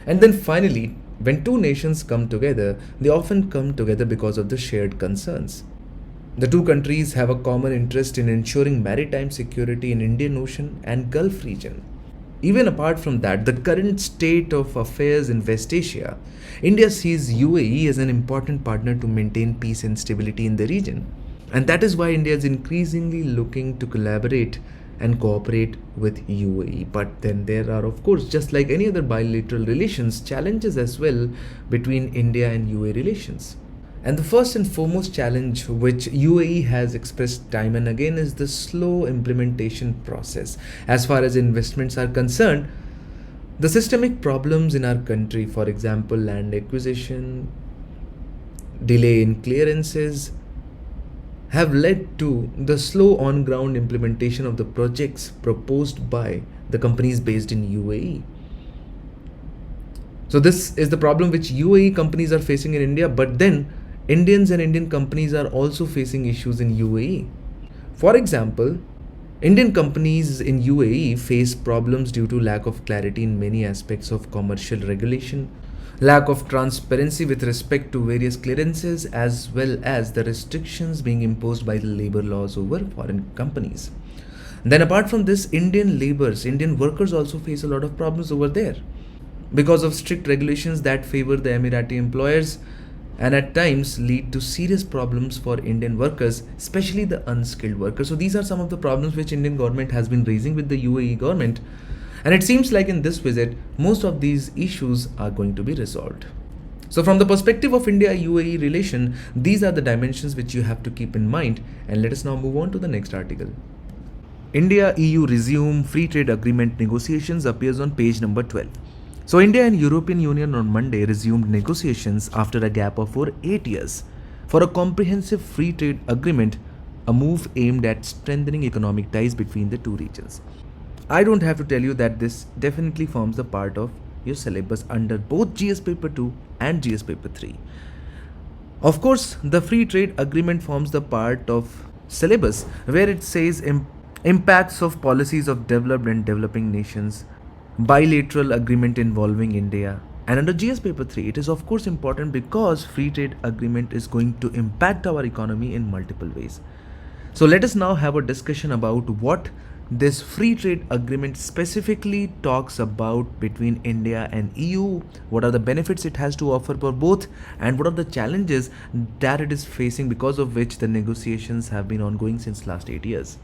And then finally, when two nations come together, they often come together because of the shared concerns. The two countries have a common interest in ensuring maritime security in Indian Ocean and Gulf region. Even apart from that, the current state of affairs in West Asia, India sees UAE as an important partner to maintain peace and stability in the region. And that is why India is increasingly looking to collaborate and cooperate with UAE. But then there are, of course, just like any other bilateral relations, challenges as well between India and UAE relations. And the first and foremost challenge which UAE has expressed time and again is the slow implementation process. As far as investments are concerned, the systemic problems in our country, for example, land acquisition, delay in clearances, have led to the slow on-ground implementation of the projects proposed by the companies based in UAE. So this is the problem which UAE companies are facing in India, but then Indians and Indian companies are also facing issues in UAE. For example, Indian companies in UAE face problems due to lack of clarity in many aspects of commercial regulation, lack of transparency with respect to various clearances, as well as the restrictions being imposed by the labor laws over foreign companies. Then apart from this, Indian workers also face a lot of problems over there because of strict regulations that favor the Emirati employers and at times lead to serious problems for Indian workers, especially the unskilled workers. So these are some of the problems which Indian government has been raising with the UAE government. And it seems like in this visit, most of these issues are going to be resolved. So from the perspective of India-UAE relation, these are the dimensions which you have to keep in mind. And let us now move on to the next article. India-EU resume free trade agreement negotiations appears on page number 12. So India and European Union on Monday resumed negotiations after a gap of over 8 years for a comprehensive free trade agreement, a move aimed at strengthening economic ties between the two regions. I don't have to tell you that this definitely forms the part of your syllabus under both GS Paper 2 and GS Paper 3. Of course, the free trade agreement forms the part of syllabus where it says impacts of policies of developed and developing nations, bilateral agreement involving India. And under GS Paper 3, it is of course important because free trade agreement is going to impact our economy in multiple ways. So let us now have a discussion about what this free trade agreement specifically talks about between India and EU, what are the benefits it has to offer for both, and what are the challenges that it is facing because of which the negotiations have been ongoing since last 8 years.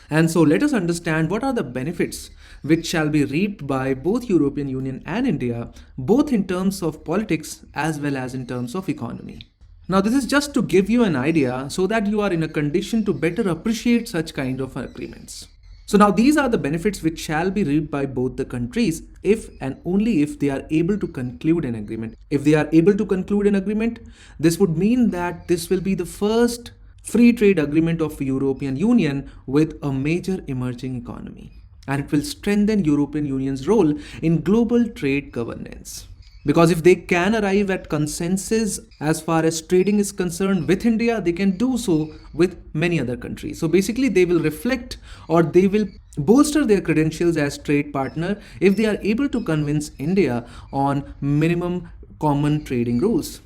And so let us understand what are the benefits which shall be reaped by both European Union and India, both in terms of politics as well as in terms of economy. Now this is just to give you an idea so that you are in a condition to better appreciate such kind of agreements. So now these are the benefits which shall be reaped by both the countries if and only if they are able to conclude an agreement. If they are able to conclude an agreement, this would mean that this will be the first free trade agreement of European Union with a major emerging economy, and it will strengthen European Union's role in global trade governance. Because if they can arrive at consensus as far as trading is concerned with India, they can do so with many other countries. So basically they will reflect or they will bolster their credentials as trade partner if they are able to convince India on minimum common trading rules.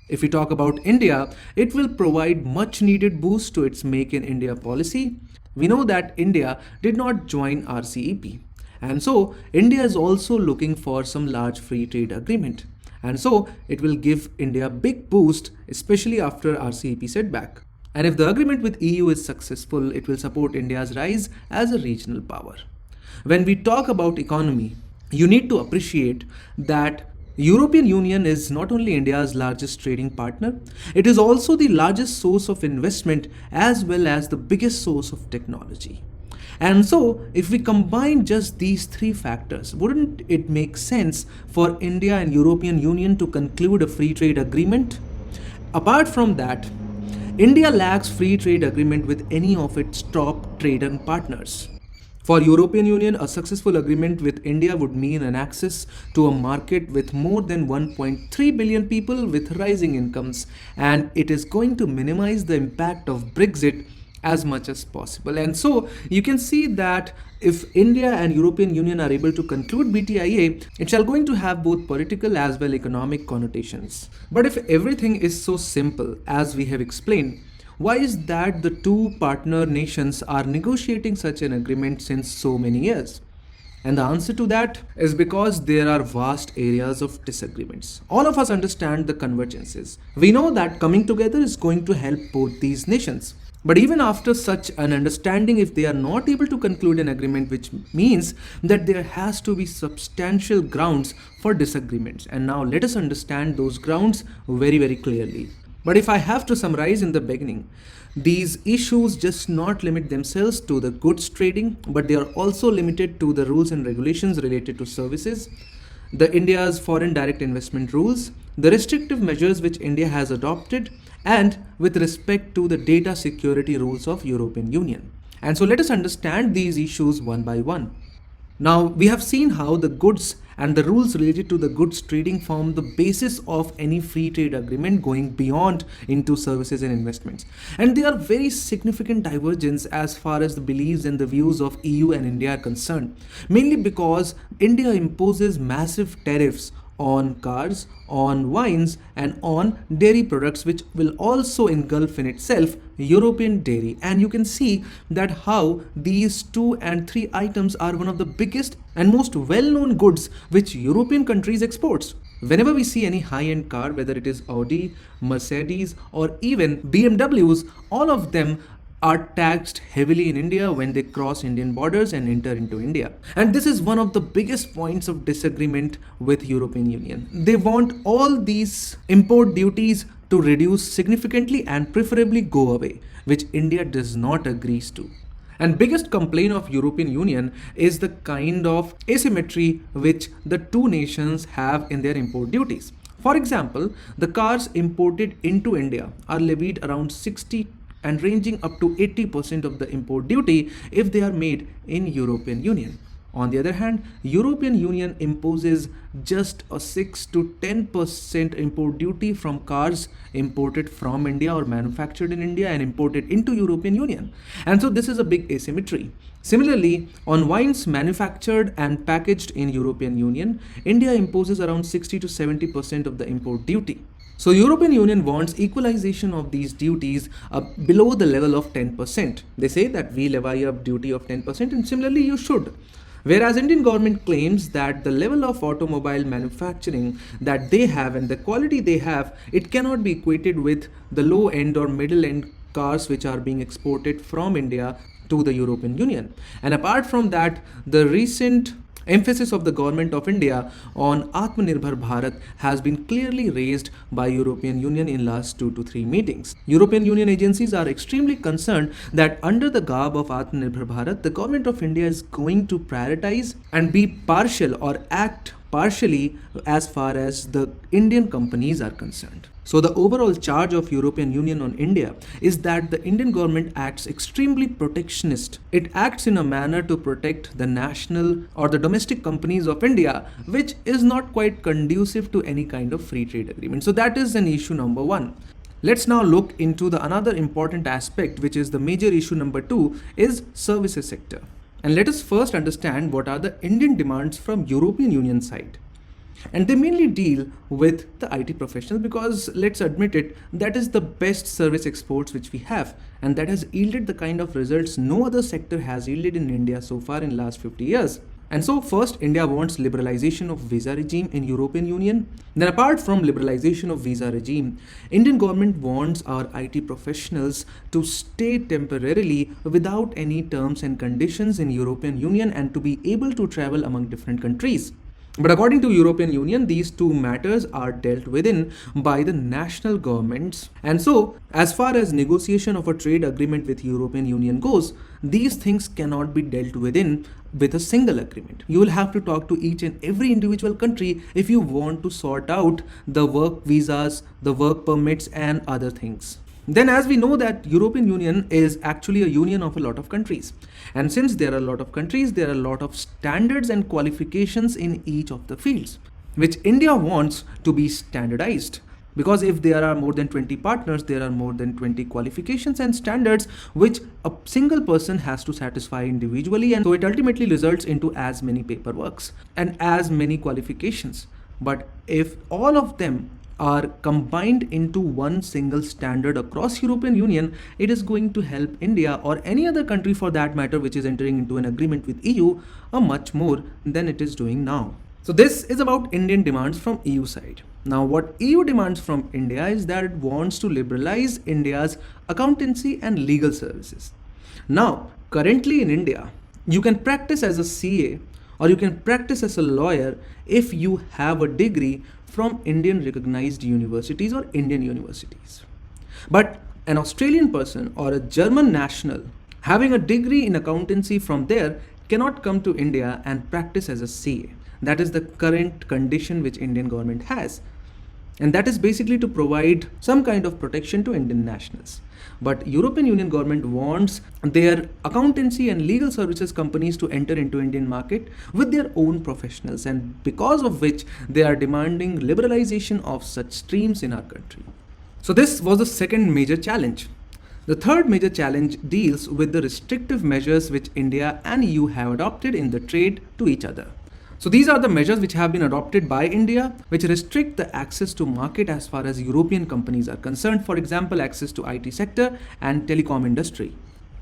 If we talk about India, it will provide much needed boost to its Make in India policy. We know that India did not join RCEP. And so India is also looking for some large free trade agreement. And so it will give India a big boost, especially after RCEP setback. And if the agreement with EU is successful, it will support India's rise as a regional power. When we talk about economy, you need to appreciate that European Union is not only India's largest trading partner, it is also the largest source of investment as well as the biggest source of technology. And so if we combine just these three factors, wouldn't it make sense for India and European Union to conclude a free trade agreement? Apart from that, India lacks free trade agreement with any of its top trading partners. For European Union, a successful agreement with India would mean an access to a market with more than 1.3 billion people with rising incomes, and it is going to minimize the impact of Brexit as much as possible. And so you can see that if India and European Union are able to conclude BTIA, it shall going to have both political as well economic connotations. But if everything is so simple as we have explained, why is that the two partner nations are negotiating such an agreement since so many years? And the answer to that is because there are vast areas of disagreements. All of us understand the convergences. We know that coming together is going to help both these nations. But even after such an understanding, if they are not able to conclude an agreement, which means that there has to be substantial grounds for disagreements. And now let us understand those grounds very, very clearly. But if I have to summarize in the beginning, these issues just not limit themselves to the goods trading, but they are also limited to the rules and regulations related to services, the India's foreign direct investment rules, the restrictive measures which India has adopted, and with respect to the data security rules of European Union. And so let us understand these issues one by one. Now, we have seen how the goods and the rules related to the goods trading form the basis of any free trade agreement going beyond into services and investments. And there are very significant divergence as far as the beliefs and the views of EU and India are concerned, mainly because India imposes massive tariffs on cars, on wines, and on dairy products, which will also engulf in itself European dairy. And you can see that how these 2 and 3 items are one of the biggest and most well-known goods which European countries exports. Whenever we see any high-end car, whether it is Audi, Mercedes, or even BMWs, all of them are taxed heavily in India when they cross Indian borders and enter into India. And this is one of the biggest points of disagreement with European Union. They want all these import duties to reduce significantly and preferably go away, which India does not agree to. And biggest complaint of European Union is the kind of asymmetry which the two nations have in their import duties. For example, the cars imported into India are levied around 60 and ranging up to 80% of the import duty if they are made in European Union. On the other hand, European Union imposes just a 6 to 10% import duty from cars imported from India or manufactured in India and imported into European Union. And so this is a big asymmetry. Similarly, on wines manufactured and packaged in European Union, India imposes around 60 to 70% of the import duty. So European Union wants equalization of these duties below the level of 10%. They say that we levy a duty of 10% and similarly you should. Whereas Indian government claims that the level of automobile manufacturing that they have and the quality they have, it cannot be equated with the low end or middle end cars which are being exported from India to the European Union. And apart from that, the recent emphasis of the government of India on Atmanirbhar Bharat has been clearly raised by European Union in last 2 to 3 meetings. European Union agencies are extremely concerned that under the garb of Atmanirbhar Bharat, the government of India is going to prioritize and be partial or act partially as far as the Indian companies are concerned. So the overall charge of European Union on India is that the Indian government acts extremely protectionist. It acts in a manner to protect the national or the domestic companies of India, which is not quite conducive to any kind of free trade agreement. So that is an issue number 1. Let's now look into the another important aspect, which is the major issue number 2 is services sector. And let us first understand what are the Indian demands from European Union side. And they mainly deal with the IT professionals because let's admit it, that is the best service exports which we have, and that has yielded the kind of results no other sector has yielded in India so far in last 50 years. And so first, India wants liberalization of visa regime in European Union. Then apart from liberalization of visa regime, Indian government wants our IT professionals to stay temporarily without any terms and conditions in European Union and to be able to travel among different countries. But according to European Union, these two matters are dealt within by the national governments. And so, as far as negotiation of a trade agreement with European Union goes, these things cannot be dealt within with a single agreement. You will have to talk to each and every individual country if you want to sort out the work visas, the work permits and other things. Then as we know that European Union is actually a union of a lot of countries. And since there are a lot of countries, there are a lot of standards and qualifications in each of the fields, which India wants to be standardized. Because if there are more than 20 partners, there are more than 20 qualifications and standards which a single person has to satisfy individually. And so it ultimately results into as many paperworks and as many qualifications. But if all of them are combined into one single standard across European Union, it is going to help India or any other country for that matter which is entering into an agreement with EU a much more than it is doing now. So this is about Indian demands from EU side. Now what EU demands from India is that it wants to liberalize India's accountancy and legal services. Now currently in India, you can practice as a CA or you can practice as a lawyer if you have a degree from Indian recognized universities or Indian universities. But an Australian person or a German national having a degree in accountancy from there cannot come to India and practice as a CA. That is the current condition which Indian government has. And that is basically to provide some kind of protection to Indian nationals. But European Union government wants their accountancy and legal services companies to enter into Indian market with their own professionals, and because of which they are demanding liberalization of such streams in our country. So this was the second major challenge. The third major challenge deals with the restrictive measures which India and EU have adopted in the trade to each other. So these are the measures which have been adopted by India, which restrict the access to market as far as European companies are concerned. For example, access to IT sector and telecom industry.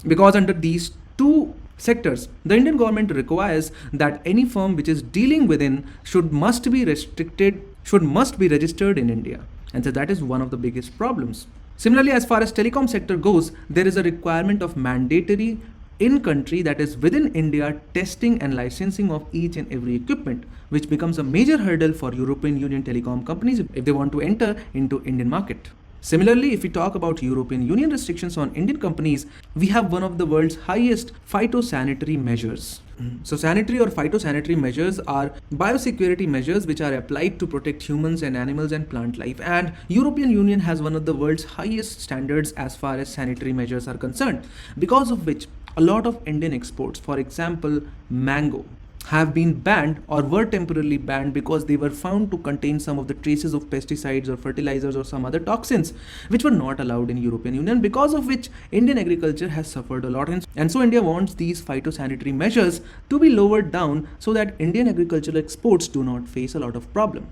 Because under these two sectors, the Indian government requires that any firm which is dealing within must be registered in India. And so that is one of the biggest problems. Similarly, as far as telecom sector goes, there is a requirement of mandatory in-country, that is within India, testing and licensing of each and every equipment, which becomes a major hurdle for European Union telecom companies if they want to enter into Indian market. Similarly, if we talk about European Union restrictions on Indian companies, we have one of the world's highest phytosanitary measures. So sanitary or phytosanitary measures are biosecurity measures which are applied to protect humans and animals and plant life. And European Union has one of the world's highest standards as far as sanitary measures are concerned, because of which a lot of Indian exports, for example, mango, have been banned or were temporarily banned because they were found to contain some of the traces of pesticides or fertilizers or some other toxins which were not allowed in European Union, because of which Indian agriculture has suffered a lot. And so India wants these phytosanitary measures to be lowered down so that Indian agricultural exports do not face a lot of problem.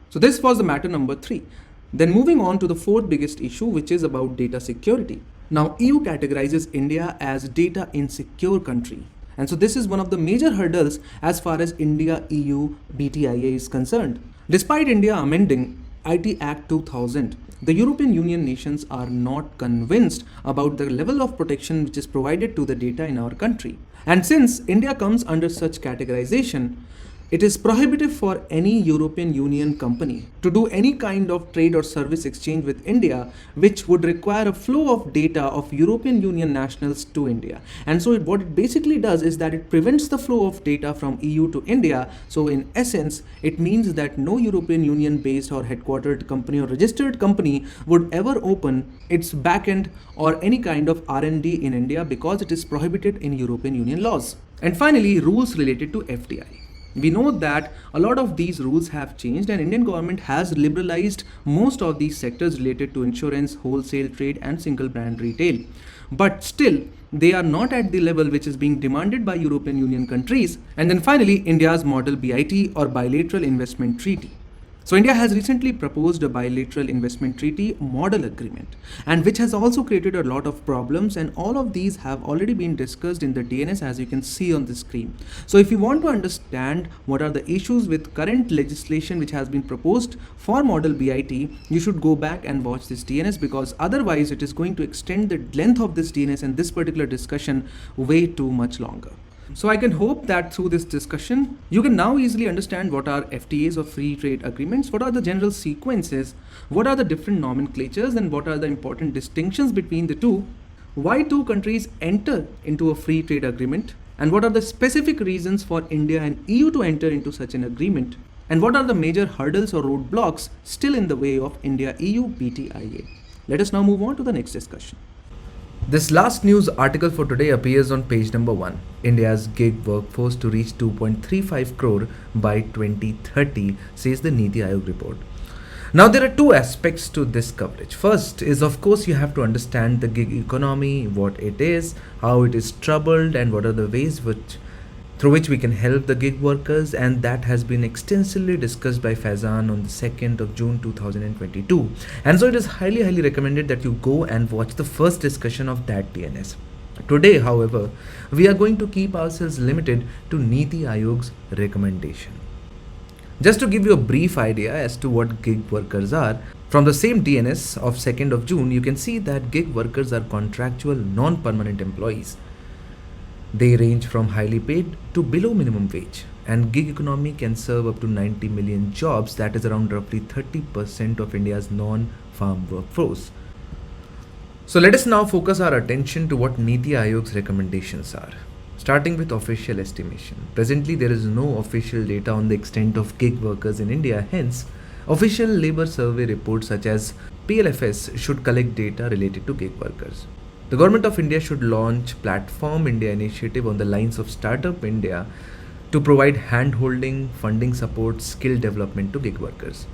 So this was the matter number 3. Then moving on to the fourth biggest issue, which is about data security. Now EU categorizes India as data insecure country. And so this is one of the major hurdles as far as India-EU BTIA is concerned. Despite India amending IT Act 2000, the European Union nations are not convinced about the level of protection which is provided to the data in our country. And since India comes under such categorization, it is prohibitive for any European Union company to do any kind of trade or service exchange with India, which would require a flow of data of European Union nationals to India. And so what it basically does is that it prevents the flow of data from EU to India. So in essence, it means that no European Union based or headquartered company or registered company would ever open its backend or any kind of R&D in India, because it is prohibited in European Union laws. And finally, rules related to FDI. We know that a lot of these rules have changed, and Indian government has liberalized most of these sectors related to insurance, wholesale trade and single brand retail. But still, they are not at the level which is being demanded by European Union countries. And then finally, India's model BIT or bilateral investment treaty. So India has recently proposed a bilateral investment treaty model agreement, and which has also created a lot of problems, and all of these have already been discussed in the DNS, as you can see on the screen. So if you want to understand what are the issues with current legislation which has been proposed for model BIT, you should go back and watch this DNS, because otherwise it is going to extend the length of this DNS and this particular discussion way too much longer. So I can hope that through this discussion, you can now easily understand what are FTAs or free trade agreements, what are the general sequences, what are the different nomenclatures, and what are the important distinctions between the two, why two countries enter into a free trade agreement, and what are the specific reasons for India and EU to enter into such an agreement, and what are the major hurdles or roadblocks still in the way of India-EU BTIA. Let us now move on to the next discussion. This last news article for today appears on page number 1. India's gig workforce to reach 2.35 crore by 2030, says the NITI AAYOG report. Now there are two aspects to this coverage. First is, of course, you have to understand the gig economy, what it is, how it is troubled, and what are the ways through which we can help the gig workers, and that has been extensively discussed by Faizan on the 2nd of June 2022. And so it is highly recommended that you go and watch the first discussion of that DNS. Today, however, we are going to keep ourselves limited to NITI AAYOG's recommendation. Just to give you a brief idea as to what gig workers are, from the same DNS of 2nd of June, you can see that gig workers are contractual non-permanent employees. They range from highly paid to below minimum wage, and gig economy can serve up to 90 million jobs, that is around roughly 30% of India's non-farm workforce. So let us now focus our attention to what NITI AAYOG's recommendations are. Starting with official estimation. Presently, there is no official data on the extent of gig workers in India. Hence, official labor survey reports such as PLFS should collect data related to gig workers. The Government of India should launch Platform India initiative on the lines of Startup India to provide hand-holding, funding support, skill development to gig workers.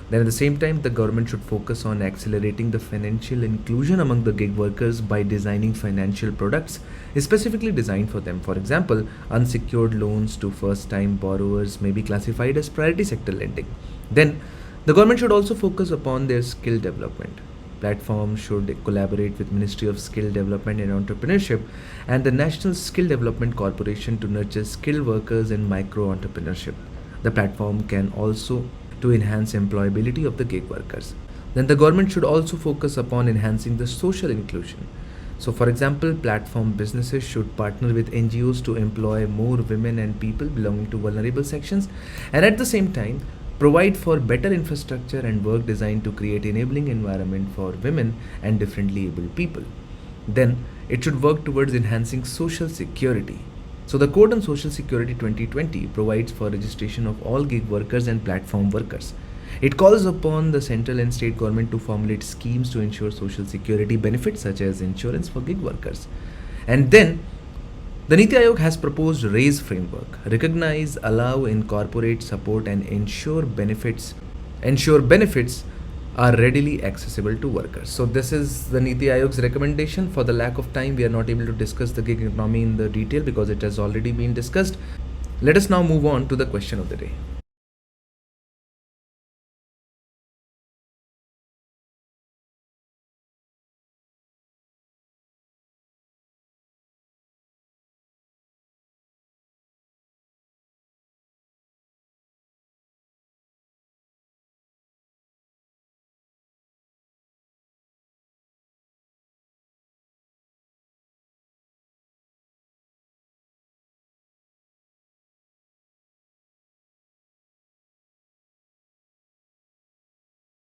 Then at the same time, the government should focus on accelerating the financial inclusion among the gig workers by designing financial products specifically designed for them. For example, unsecured loans to first-time borrowers may be classified as priority sector lending. Then, the government should also focus upon their skill development. Platform should collaborate with Ministry of Skill Development and Entrepreneurship and the National Skill Development Corporation to nurture skilled workers and micro-entrepreneurship. The platform can also to enhance employability of the gig workers. Then the government should also focus upon enhancing the social inclusion. So for example, platform businesses should partner with NGOs to employ more women and people belonging to vulnerable sections, and at the same time provide for better infrastructure and work design to create enabling environment for women and differently abled people. Then it should work towards enhancing social security. So the Code on Social Security 2020 provides for registration of all gig workers and platform workers. It calls upon the central and state government to formulate schemes to ensure social security benefits such as insurance for gig workers. And then the NITI AAYOG has proposed RAU'S framework: recognize, allow, incorporate, support, and ensure benefits are readily accessible to workers. So this is the NITI AAYOG's recommendation. For the lack of time, we are not able to discuss the gig economy in the detail because it has already been discussed. Let us now move on to the question of the day.